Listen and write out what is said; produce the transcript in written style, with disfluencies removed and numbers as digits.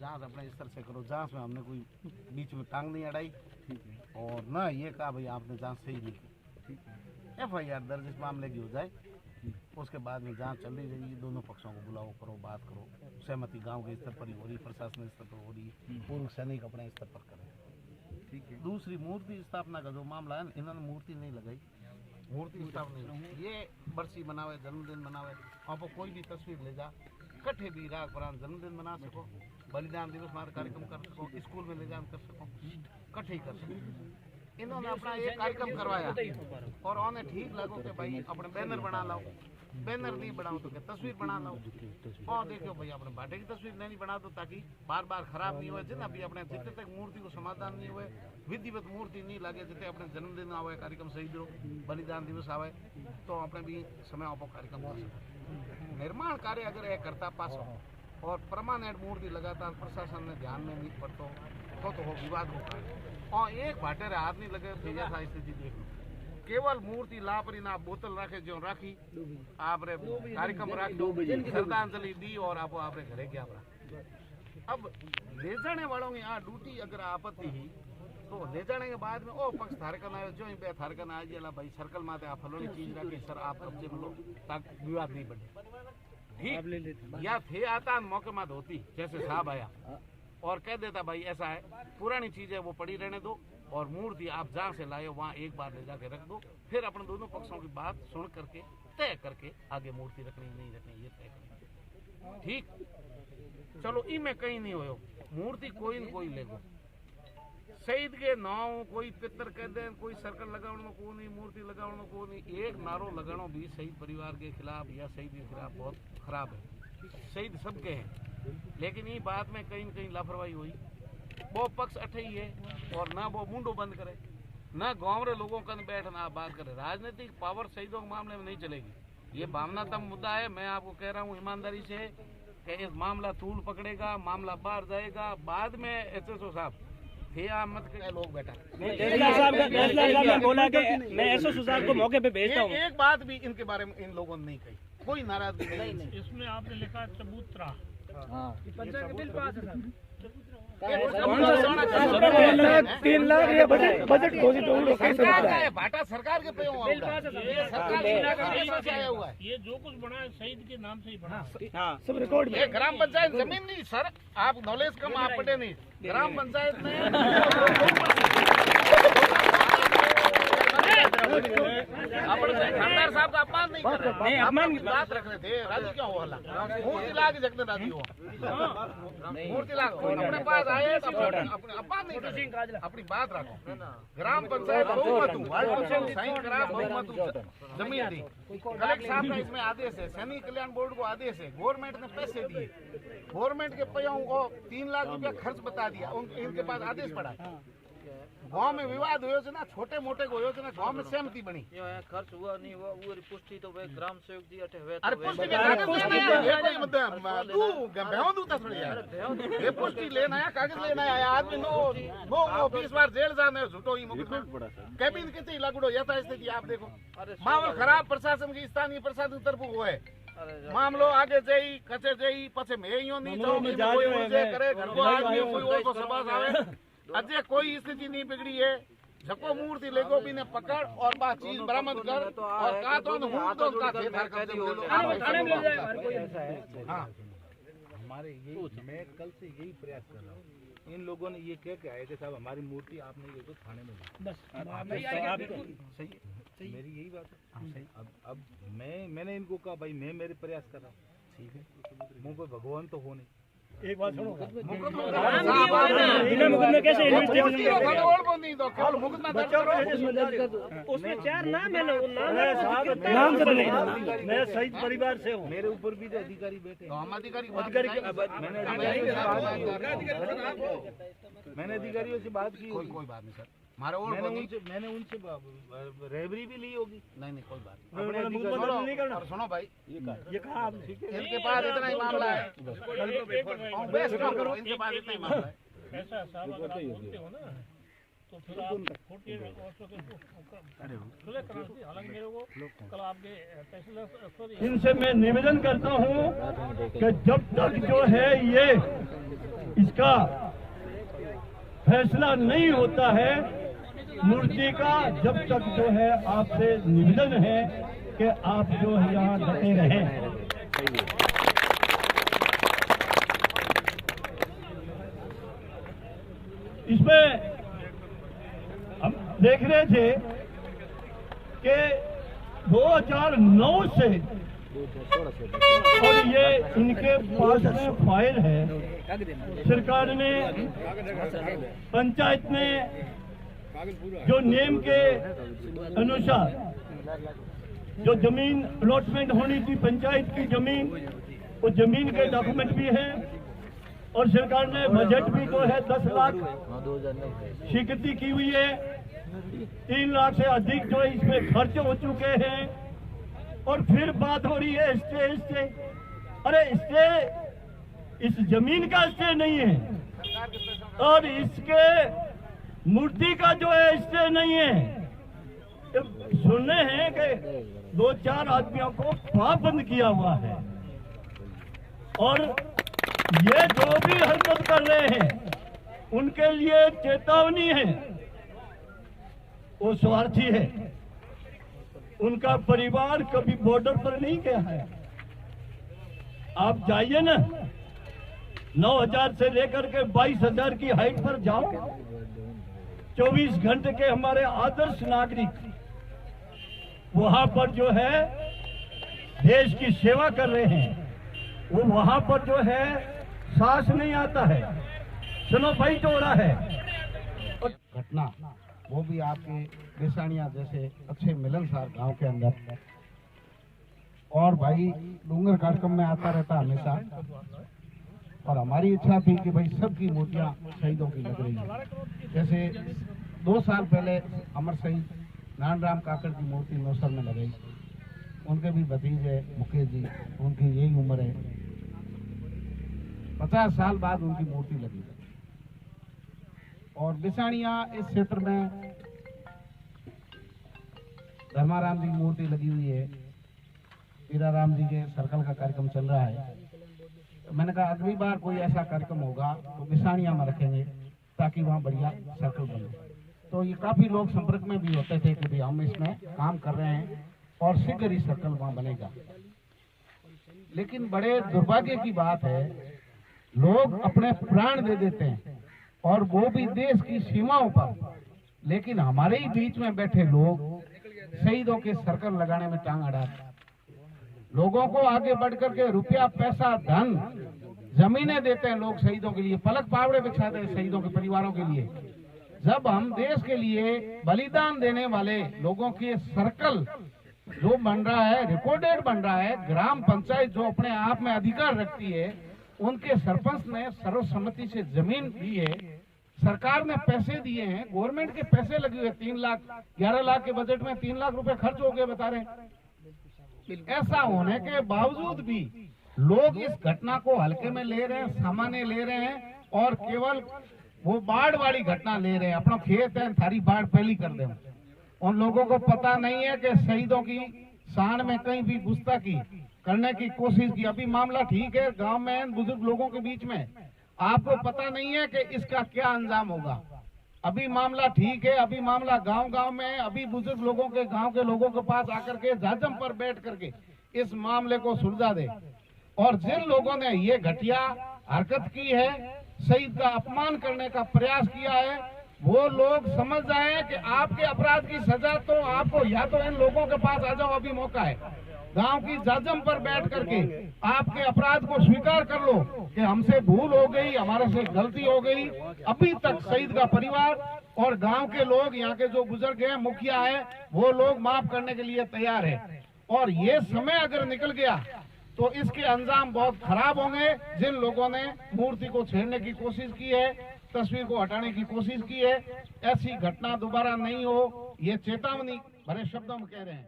जांच अपने स्तर से करो। जांच में हमने कोई बीच में टांग नहीं अड़ाई और न ये कहा भाई आपने जांच सही नहीं की। FIR दर्ज इस मामले की हो जाए, उसके बाद में जांच चल रही रहेगी। दोनों पक्षों को बुलाओ, करो, बात करो, सहमति गांव के स्तर पर ही हो रही, प्रशासन स्तर पर हो रही, पूर्व सैनिक अपने स्तर पर करें। ठीक है। दूसरी मूर्ति स्थापना का जो मामला है, इन्होंने मूर्ति नहीं लगाई, मूर्ति स्थापना नहीं, ये बरसी मनावे, जन्मदिन मनावे, आप कोई भी तस्वीर ले जा, कट्ठे भी राग प्रांत जन्मदिन मना सको, बलिदान दिवस मार कार्यक्रम कर सको, स्कूल में ले जान कर सको, कट्ठे ही कर सको। इन्होंने अपना एक कार्यक्रम करवाया और उन्हें ठीक लगो कि भाई अपने बैनर बना लाओ, बैनर नहीं बनाओ तो क्या तस्वीर बना लो। और देखो भाई अपने भाटे की तस्वीर नहीं बना दो ताकि बार बार खराब नहीं हुए, जितना भी अपने जितने तक मूर्ति को समाधान नहीं हुए, विधिवत मूर्ति नहीं लगे, जितने अपने जन्मदिन आवे, कार्यक्रम सही दो, बलिदान दिवस आवे तो अपने भी समय आप कार्यक्रम कर सकते। निर्माण कार्य अगर यह करता पास और परमानेंट मूर्ति लगातार प्रशासन ने ध्यान में नहीं पड़ता तो हो विवाद होगा। और एक भाटे रे हाथ नहीं लगे तो ऐसा स्थिति देख लो, केवल मूर्ति लापरी ना बोतल रखे जो राखी आप कार्यक्रम राखी, श्रद्धांजलि दी और आप घरे क्या रहा। अब ले जाने वालों की यहाँ ड्यूटी अगर आपत्ति ही तो ले जाने के बाद में ओ पक्ष थारकन आयो जो बे थारकन आ जेला भाई सर्कल माते आप फलोनी चीज रखे सर आप कब्जे में लो ताकि विवाद नहीं बने। ठीक या थे आता मौके में होती जैसे साहब आया और कह देता भाई ऐसा है, पुरानी चीज है वो पड़ी रहने दो और मूर्ति आप जहाँ से लाए वहाँ एक बार ले जाके रख दो, फिर अपने दोनों पक्षों की बात सुन करके तय करके आगे मूर्ति रखनी नहीं रखनी ये तय करें। ठीक चलो ई में कहीं नहीं हो, मूर्ति कोई न कोई ले गो शहीद के नाव कोई पितर कह दे, कोई सर्कल लगाने को नहीं, मूर्ति लगाने को नहीं, एक नारो लगाना भी शहीद परिवार के खिलाफ या शहीद के खिलाफ बहुत खराब है। शहीद सबके हैं लेकिन ये बात में कहीं न कहीं लापरवाही हुई, वो पक्ष अठे ही है और ना वो मुंडो बंद करे ना गाँव रे लोगों का बैठना बात करे। राजनीतिक पावर शहीदों के मामले में नहीं चलेगी, ये भावनात्मक मुद्दा है। मैं आपको कह रहा हूँ ईमानदारी से कि इस मामला तूल पकड़ेगा, मामला बाहर जाएगा। बाद में SSO साहब मत लोग बैठा बोला कि मैं SSO साहब को मौके पे भेजता हूँ। एक बात भी इनके बारे में इन लोगों ने नहीं कही, कोई नाराजगी नहीं। इसमें आपने लिखा चबूतरा, पंचायत का बिल पास है सर, 3 लाख ये बजट घोषित भाटा सरकार के पे हुआ है। ये जो कुछ बना है शहीद के नाम से ही बना। हाँ सब रिकॉर्ड में। ग्राम पंचायत जमीन नहीं सर, आप नॉलेज कम आप पढ़े नहीं। ग्राम पंचायत में खंडार साहब का अपमान नहीं कर रहे, अपमान की बात रख रहे थे। राजी क्यों हो मूर्ति लाग जगत राजी हो, मूर्ति लाग अपने पास आए तो अपने अपमान नहीं कर, अपनी बात रखो। ग्राम पंचायत बहुमत साइन करा, बहुमत जमीन दी, कलेक्टर साहब का इसमें आदेश है, सैनिक कल्याण बोर्ड को आदेश है, गवर्नमेंट ने पैसे दिए, गवर्नमेंट के पैयों को 3 लाख रुपया खर्च बता दिया, इनके पास आदेश पड़ा। गांव में विवाद हुए ना, छोटे मोटे को हुए ना, गांव में सहमति बनी। खर्च हुआ नहीं हुआ वो पुष्टि तो वे ग्राम सेवक दी अठे वे अरे पुष्टि के कागज लेना है, ये कोई मतलब तू बेहों दूता थोड़ी यार, ये पुष्टि लेना है, कागज लेना है। आदमी नो 20 बार जेल जाने झूठो ही मुकदमा कैबिन कितनी लगड़ो यथा स्थिति आप देखो। माहौल खराब प्रशासन की स्थानीय प्रशासन तरफ हुआ है, मामलो आगे जाई कचे जाई पछे में यूं नहीं तो कोई उलझे करे घर को आदमी कोई और को सबास आवे। अजय कोई स्थिति नहीं बिगड़ी है, झको मूर्ति लेगो भी ने पकड़ और बात चीज बरामद कर और का तो हूं तो का थे थाने में ले जाए हर कोई ऐसा है। हां हमारे यही मैं कल से यही प्रयास कर रहा हूं, इन लोगों ने ये कह के आए थे साहब हमारी मूर्ति आपने ये तो थाने में बस सही है, मेरी यही बात है सही। अब मैंने इनको कहा भाई मैं मेरे प्रयास कर रहा हूँ, ठीक है, मुझे कोई भगवान तो हो नहीं। एक बात सुनो, कैसे उसमें 4 नाम है ना, नाम से मैं शहीद परिवार से हूँ, मेरे ऊपर भी अधिकारी बैठे, मैंने अधिकारियों से बात की, कोई बात नहीं सर, मैंने उनसे रेवरी भी ली होगी। नहीं कोई बात नहीं। और सुनो भाई ये कहा इनके पास इतना ही मामला है, इनके पास इतना ही मामला है। ऐसा साहब अगर आप बोलते हो ना तो फिर आप 48 वर्षों के खुले करार से, हालांकि मेरे को कल आपके तहसीलदार इनसे मैं निवेदन करता हूं कि जब तक जो है ये इसका फैसला नहीं होता है मूर्ति का, जब तक जो है आपसे निवेदन है कि आप जो है यहाँ डटे रहें। इसमें हम देख रहे थे कि 2009 से और ये इनके पास में फाइल है, सरकार ने पंचायत में जो नियम के अनुसार जो जमीन अलॉटमेंट होनी थी पंचायत की जमीन, वो जमीन के डॉक्यूमेंट भी हैं और सरकार ने बजट भी जो है 10 लाख स्वीकृति की हुई है। 3 लाख से अधिक जो है इसमें खर्च हो चुके हैं और फिर बात हो रही है स्टे। अरे स्टे इस जमीन का स्टे नहीं है और इसके मूर्ति का जो है स्टे नहीं है। सुनने हैं कि 2-4 आदमियों को पाबंद किया हुआ है और ये जो भी हरकत कर रहे हैं उनके लिए चेतावनी है। वो स्वार्थी है, उनका परिवार कभी बॉर्डर पर नहीं गया है। आप जाइए ना, 9,000 से लेकर के 22,000 की हाइट पर जाओ। 24 घंटे के हमारे आदर्श नागरिक वहां पर जो है देश की सेवा कर रहे हैं, वो वहां पर जो है सांस नहीं आता है, सुनो भाई तो हो रहा है। घटना वो भी आपके बेसानिया जैसे अच्छे मिलनसार गांव के अंदर, और भाई डूंगर कार्यक्रम में आता रहता हमेशा, और हमारी इच्छा थी कि भाई सबकी मूर्तियां शहीदों की लग रही है। जैसे 2 साल पहले अमर शहीद नानराम काकड़ की मूर्ति नौसर में लगाई, उनके भी भतीजे मुकेश जी, उनकी यही उम्र है, 50 साल बाद उनकी मूर्ति लगी। और बिसानिया इस क्षेत्र में धर्माराम जी की मूर्ति लगी हुई है, हीराराम जी के सर्कल का कार्यक्रम चल रहा है। तो मैंने कहा अगली बार कोई ऐसा कार्यक्रम होगा तो बिसानिया में रखेंगे ताकि वहाँ बढ़िया सर्कल बने। तो ये काफी लोग संपर्क में भी होते थे कि भाई हम इसमें काम कर रहे हैं और शीघ्र ही सर्कल वहाँ बनेगा। लेकिन बड़े दुर्भाग्य की बात है, लोग अपने प्राण दे देते हैं और वो भी देश की सीमाओं पर, लेकिन हमारे ही बीच में बैठे लोग शहीदों के सर्कल लगाने में टांग अड़ाते, लोगों को आगे बढ़ करके रुपया पैसा धन जमीनें देते हैं लोग शहीदों के लिए, पलक पावड़े बिछाते हैं शहीदों के परिवारों के लिए। जब हम देश के लिए बलिदान देने वाले लोगों के सर्कल जो बन रहा है, रिकॉर्डेड बन रहा है, ग्राम पंचायत जो अपने आप में अधिकार रखती है, उनके सरपंच ने सर्वसम्मति से जमीन दी है, सरकार ने पैसे दिए हैं, गवर्नमेंट के पैसे लगे हुए 3 लाख 11 लाख के बजट में 3 लाख रुपए खर्च हो गए बता रहे हैं। ऐसा होने के बावजूद भी लोग इस घटना को हल्के में ले रहे हैं, सामान्य ले रहे हैं और केवल वो बाढ़ वाली घटना ले रहे हैं। अपना खेत है, थारी बाढ़ पहली कर दे। उन लोगों को पता नहीं है कि शहीदों की शान में कहीं भी गुस्ताखी करने की कोशिश की। अभी मामला ठीक है, गांव में बुजुर्ग लोगों के बीच में, आपको पता नहीं है कि इसका क्या अंजाम होगा। अभी मामला ठीक है, अभी मामला गांव-गांव में, अभी बुजुर्ग लोगों के गांव के लोगों के पास आकर के जाजम पर बैठ करके इस मामले को सुलझा दे। और जिन लोगों ने ये घटिया हरकत की है, शहीद का अपमान करने का प्रयास किया है, वो लोग समझ जाए कि आपके अपराध की सजा तो आपको, या तो इन लोगों के पास आ जाओ, अभी मौका है, गांव की जाजम पर बैठ करके आपके अपराध को स्वीकार कर लो कि हमसे भूल हो गई, हमारे से गलती हो गई। अभी तक शहीद का परिवार और गांव के लोग, यहाँ के जो बुजुर्ग हैं, मुखिया है, वो लोग माफ करने के लिए तैयार है। और ये समय अगर निकल गया तो इसके अंजाम बहुत खराब होंगे। जिन लोगों ने मूर्ति को छेड़ने की कोशिश की है, तस्वीर को हटाने की कोशिश की है, ऐसी घटना दोबारा नहीं हो, ये चेतावनी भरे शब्दों में कह रहे हैं।